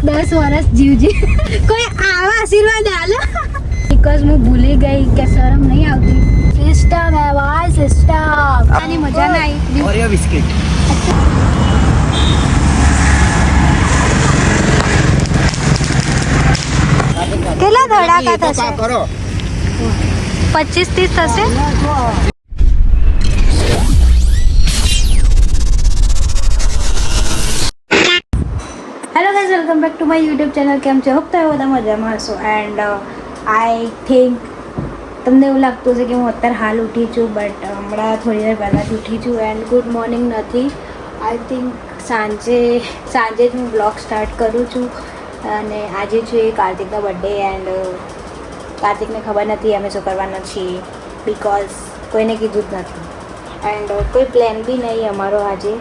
10 વર્ષ જીવજે. કોઈ આવા આશીર્વાદ આલો બીકોઝ હું ભૂલી ગઈ કે શરમ નહીં આવતી. સિસ્ટમ હે ભાઈ સિસ્ટમ. આની મજા ના આવી. ઓરિયો બિસ્કિટ કેટલા ધડાકા થશે? કરો 25-30 થશે. Hello guys, welcome back to my YouTube channel. કેમ છે? હોપ તો બધા મજામાં હશો. એન્ડ આઈ થિંક તમને એવું લાગતું હશે કે હું અત્યારે હાલ ઉઠી છું, બટ હમણાં થોડી વાર પહેલાં જ ઉઠી છું. એન્ડ ગુડ મોર્નિંગ નથી. આઈ થિંક સાંજે જ હું બ્લોગ સ્ટાર્ટ કરું છું. અને આજે છે કાર્તિકનો બર્થડે. એન્ડ કાર્તિકને ખબર નથી અમે શું કરવાના છીએ, બિકોઝ કોઈને કીધું જ નથી. એન્ડ કોઈ પ્લાન બી નહીં અમારો આજે.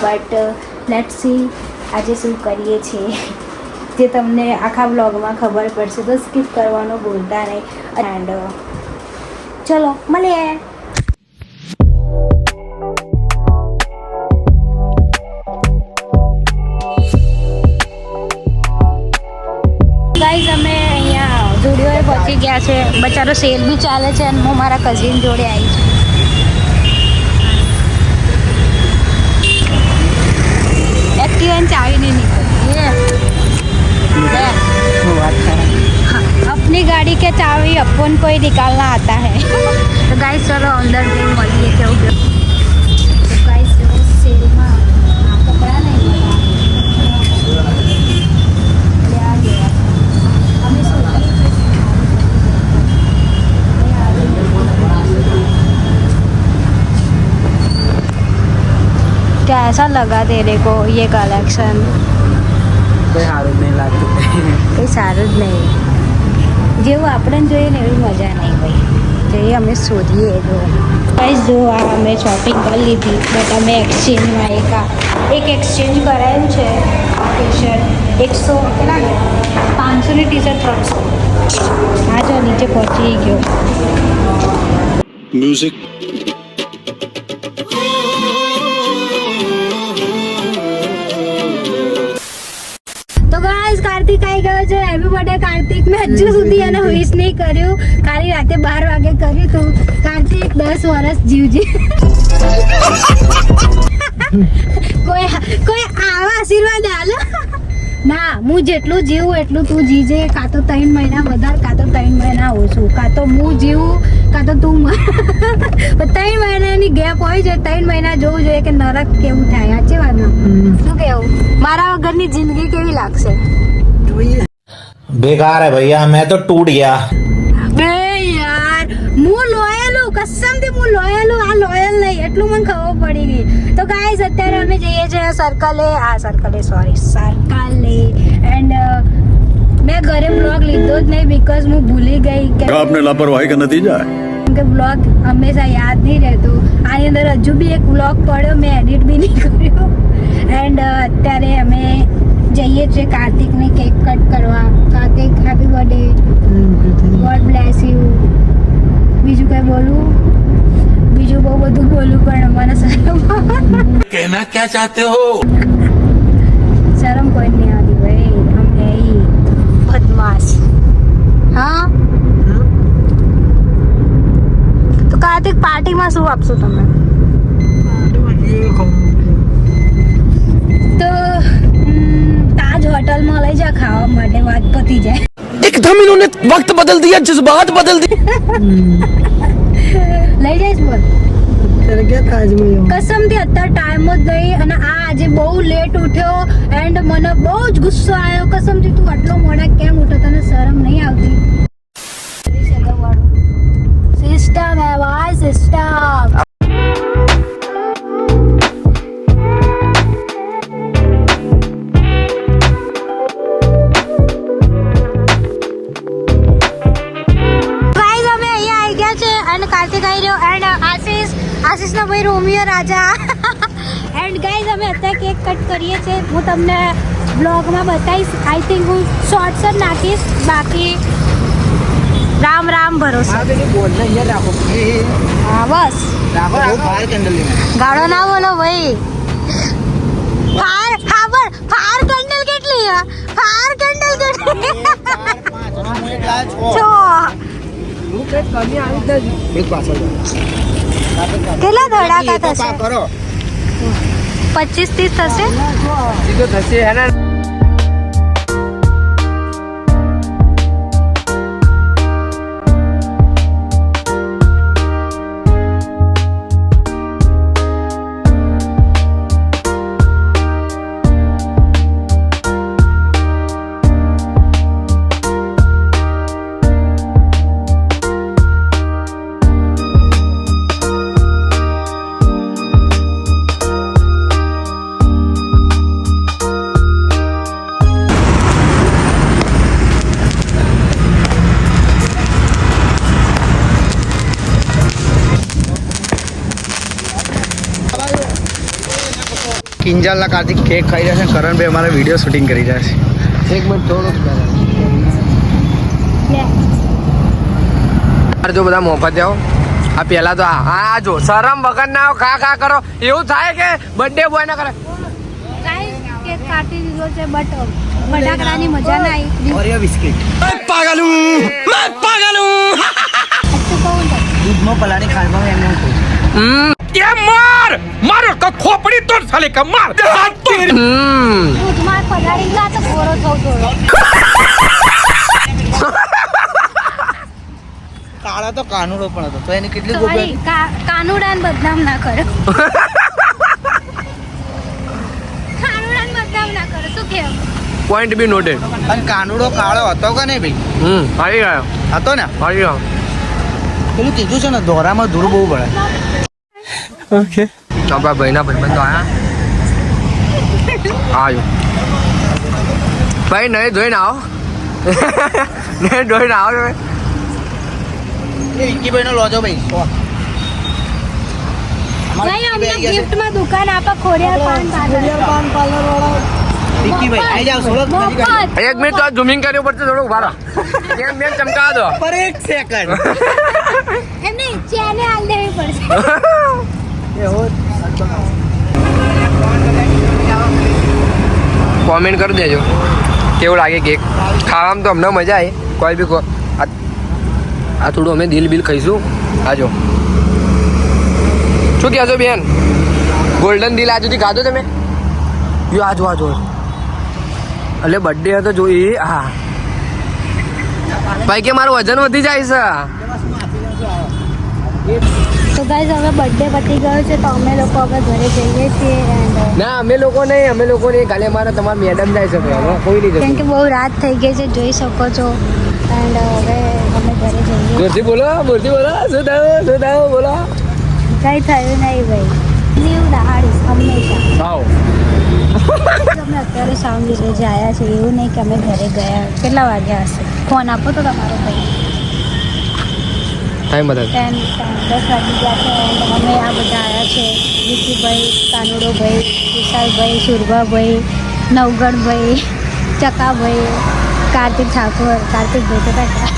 બટ લેટ્સ સી આજે શું કરીએ છીએ જે તમને આખા બ્લોગમાં ખબર પડશે, તો સ્કીપ કરવાનું ભૂલતા નહીં. એન્ડ ચલો મળીએ. ગાઈઝ અમે અહીંયા ઝુડિયોએ પહોંચી ગયા છે. બચારો સેલ બી ચાલે છે અને હું મારા કઝિન જોડે આવી છું. एक्टिवा चाबी नहीं निकलती है. अपनी गाड़ी के चाबी अपन को ही निकालना आता है. तो गाइस चलो अंदर जઈને મળીએ કેવું કેવું. તો ગાइस જો સેલમાં કપડા નહીં મળ્યા લે આ ગયા. અમે સોચીએ क्या ऐसा लगा तेरे को ये कलेक्शन? કોઈ સારું નહીં લાગતું. કંઈ સારું જ નહીં. જેવું આપણે જોઈએ ને એવી મજા નહીં ભાઈ. જઈએ અમે શોધીએ. જો ગાઈસ જો આ અમે શોપિંગ કરી લીધી, બટ અમે એક્સચેન્જમાં એક એક્સચેન્જ કરાયું છે. આ ટી શર્ટ 100 કેટલા 500ની ટી શર્ટ 300. હા જો નીચે પહોંચી ગયો. મ્યુઝિક કાર્તિક આવી ગયો છે. Happy birthday Kartik. મેં હજુ સુધી એને વિશ નહીં કર્યું. ખાલી રાતે 12 વાગે કર્યું તું. કાર્તિક 10 વર્ષ જીવજે. કોઈ આવા આશીર્વાદ આલો ના. હું જેટલું જીવું એટલું તું જીજે. કાં તો 3 મહિના વધારે, કાં તો 3 મહિના ઓછું. કાં તો હું જીવું, કાં તો તું મર. 3 મહિનાની ગેપ હોય છે. 3 મહિના જોવું જોઈએ કે નરક કેવું થાય. સાચી વાત ને? શું કેવું? મારા વગરની જિંદગી કેવી લાગશે? बेकार है भैया, मैं तो टूट गया. બે યાર હું લોયલ હું, કસમથી હું લોયલ હું. આ લોયલ નહીં એટલું મને ખબર પડી ગઈ. તો ગાઈસ અત્યારે અમે જઈએ છીએ સર્કલે. એન્ડ મેં ઘરે બ્લોગ લીધો જ નહીં બિકોઝ હું ભૂલી ગઈ કે आपने लापरवाही का नतीजा है. કે બ્લોગ હંમેશા યાદ નહીં રહેતું. આની અંદર હજુ બી એક બ્લોગ પડ્યો, મેં એડિટ બી નહીં કર્યો. એન્ડ અત્યારે અમે જઈએ છીએ કાર્તિકને કેક કટ કરવા. Kartik happy birthday, God bless you. બીજું કંઈ બોલું? બીજું બહુ બધું બોલું પણ મને શરમ कहना क्या चाहते हो? શરમ કોઈ નહીં આવતી ભાઈ. અમે બદમાશ. હા તો કાર્તિક પાર્ટીમાં શું આપશો તમે? તો ताज होटल में ले जा खावा माटे बात पती जाए. एकदम इन्होंने वक्त बदल दिया, जज्बात बदल दिए. લઈ જઈશ બોલ. કસમથી અત્યારે ટાઈમ જ નહીં. અને આ આજે બહુ લેટ ઉઠ્યો એન્ડ મને બહુ જ ગુસ્સો આવ્યો. કસમથી તું આટલો મોડા કેમ ઉઠ્યો? તને શરમ નહીં આવતી? સિસ્ટમ હે ભાઈ સિસ્ટમ. કાર્તિક આવી રહ્યો એન્ડ આશીષનો ભાઈ રોમિયો રાજા. એન્ડ ગાઈઝ અમે અત્યારે કેક કટ કરીએ છીએ. હું તમને બ્લોગમાં બતાવીશ. આઈ થિંક હું શોર્ટ્સ જ નાખીશ. બાકી રામ રામ ભરોસે. હા બસ ગાળો ના બોલો ભાઈ. હા ખબર ફાયર કેન્ડલ કેટલી છે? ફાયર કેન્ડલ કેટલી? 6. કેટલા ધડાકા થશે? 25-30 થશે. થશે હે ને. કિંજલના કાર્તિક કેક ખાઈ રહ્યા છે. કરણભાઈ અમારે વિડીયો શૂટિંગ કરી રહ્યા છે. એક મિનિટ થોડુંક જો બધા મોફત જાઓ. આ પેલા તો આ જો શરમ વગર ના ખા કરો એવું થાય કે બર્થડે બોય ના કરે. ગાઈસ કેક કાટી દીધો છે બટ ફટાકડાની મજા ના આવી. ઓરિયો બિસ્કિટ पागल हूँ मैं पागल हूँ સાચું કહું તો દૂધમાં પલાળી ખાવામાં એમને હું કહું. ये मार मारो तो खोपड़ी तोड़ साले का मार દૂધમાં પલાળી ગયા તો ગોળો થવું થોડો. કાળા તો કાનુડો પણ હતો તો એની કેટલી તમારી કાનુડાને બદનામ ના કરો. કાનુડાને બદનામ ના કરો. શું કેવું? પોઈન્ટ બી નોટેડ. અને કાનુડો કાળો હતો કે નહીં ભાઈ? આવી ગયો હતો ને. આવી ગયો. પેલું કીધું છે ને દોરામાં ધૂળ બહુ પડે. આપણા ભાઈના ભાઈબંધો આવ્યો ભાઈ નહીં ધોઈને આવો. નહીં ધોઈને આવો એ વિક્કીભાઈનો લોજો ભાઈ. ભાઈ અમને ગિફ્ટમાં દુકાન આપા ખોડિયાર પાન પાર્લર. વિક્કીભાઈ આવી જાવ સુરત નજીક આવી જાઓ. એક મિનિટ તો ઝૂમિંગ કરવું પડશે થોડું ઉભા રહો. કેમ ચમકાવા દો. પર એક સેકન્ડ એમને ચેને હાલ દેવી પડશે. કોમેન્ટ કરી દેજો કેવું લાગે કેક ખાવામાં. તો અમને મજા આવી. કોઈ બી આ થોડું અમે દિલ બિલ ખાઈશું. આજો શું કહેશો બેન? ગોલ્ડન દિલ આ સુધી ખાધો તમે? યો આજો એટલે બર્થડે હતો જો એ. હા ભાઈ કે મારું વજન વધી જાય છે. તો ગાઈઝ હવે બર્થડે પતી ગયો છે તો અમે લોકો હવે ઘરે જઈએ છીએ. એન્ડ ના અમે લોકો નહીં કાલે મારા તમારા મેડમ જાય છે. હવે કોઈ નહીં કેમ જતું. કે બહુ રાત થઈ ગઈ છે જોઈ શકો છો. એન્ડ હવે અમે ઘરે જઈએ. બોલતી બોલો શું થયું બોલો. કંઈ થયું નહીં ભાઈ. નીવ દહાડીશ હંમેશા. આવો અમે અત્યારે સાઉન્ડ વિલેજ આવ્યા છે. એવું નહીં કે અમે ઘરે ગયા. કેટલા વાગ્યા હશે? ફોન આપો તો તમારો ભાઈ. ટાઈમ બતાવ. 10 વાગી ગયા છે. એન્ડ અમે આ બધા આવ્યા છે. વિકીભાઈ, કાનુડોભાઈ, વિશાલભાઈ, સુરભાભાઈ, નવગણભાઈ, ચકાભાઈ, કાર્તિક ઠાકોર. કાર્તિકભાઈ તો કાકા.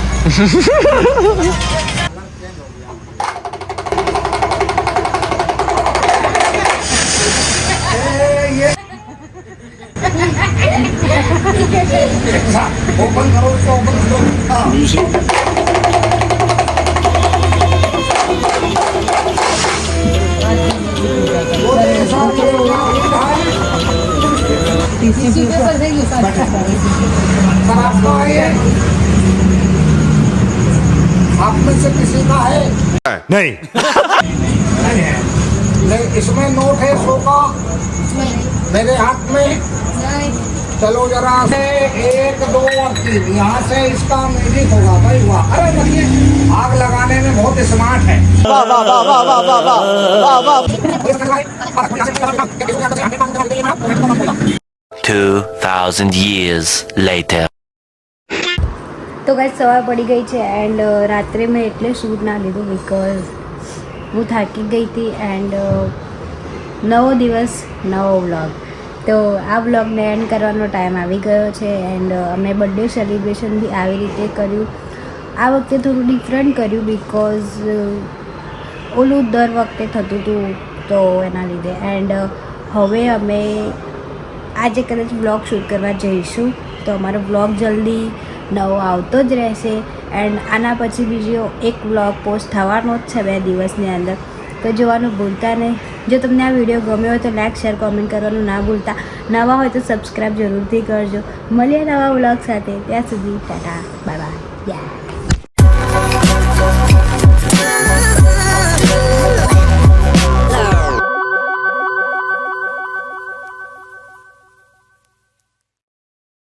आप में से किसी का है? नहीं नहीं, इसमें नोट है 100 का मेरे हाथ में. चलो जरा से 1 2 और 3 यहाँ से इसका म्यूजिक होगा भाई. वाह अरे देखिए आग लगाने में बहुत स्मार्ट है. 2,000 years later. તો ગાઈસ સવાર પડી ગઈ છે. એન્ડ રાત્રે મેં એટલે શૂટ ના લીધું બિકોઝ હું થાકી ગઈ હતી. એન્ડ નવો દિવસ નવો વ્લોગ. તો આ વ્લોગને એન્ડ કરવાનો ટાઈમ આવી ગયો છે. એન્ડ અમે બર્થડે સેલિબ્રેશન બી આવી રીતે કર્યું. આ વખતે થોડું ડિફરન્ટ કર્યું બિકોઝ ઓલું દર વખતે થતું હતું તો એના લીધે. એન્ડ હવે અમે આજે કદાચ બ્લોગ શૂટ કરવા જઈશું, તો અમારો બ્લોગ જલ્દી નવો આવતો જ રહેશે. એન્ડ આના પછી બીજો એક બ્લોગ પોસ્ટ થવાનો જ છે 2 દિવસની અંદર, તો જોવાનું ભૂલતા નહીં. જો તમને આ વિડીયો ગમ્યો હોય તો લાઈક શેર કોમેન્ટ કરવાનું ના ભૂલતા. નવા હોય તો સબસ્ક્રાઈબ જરૂરથી કરજો. મળીએ નવા બ્લોગ સાથે. ત્યાં સુધી ટાટા બાય બાય.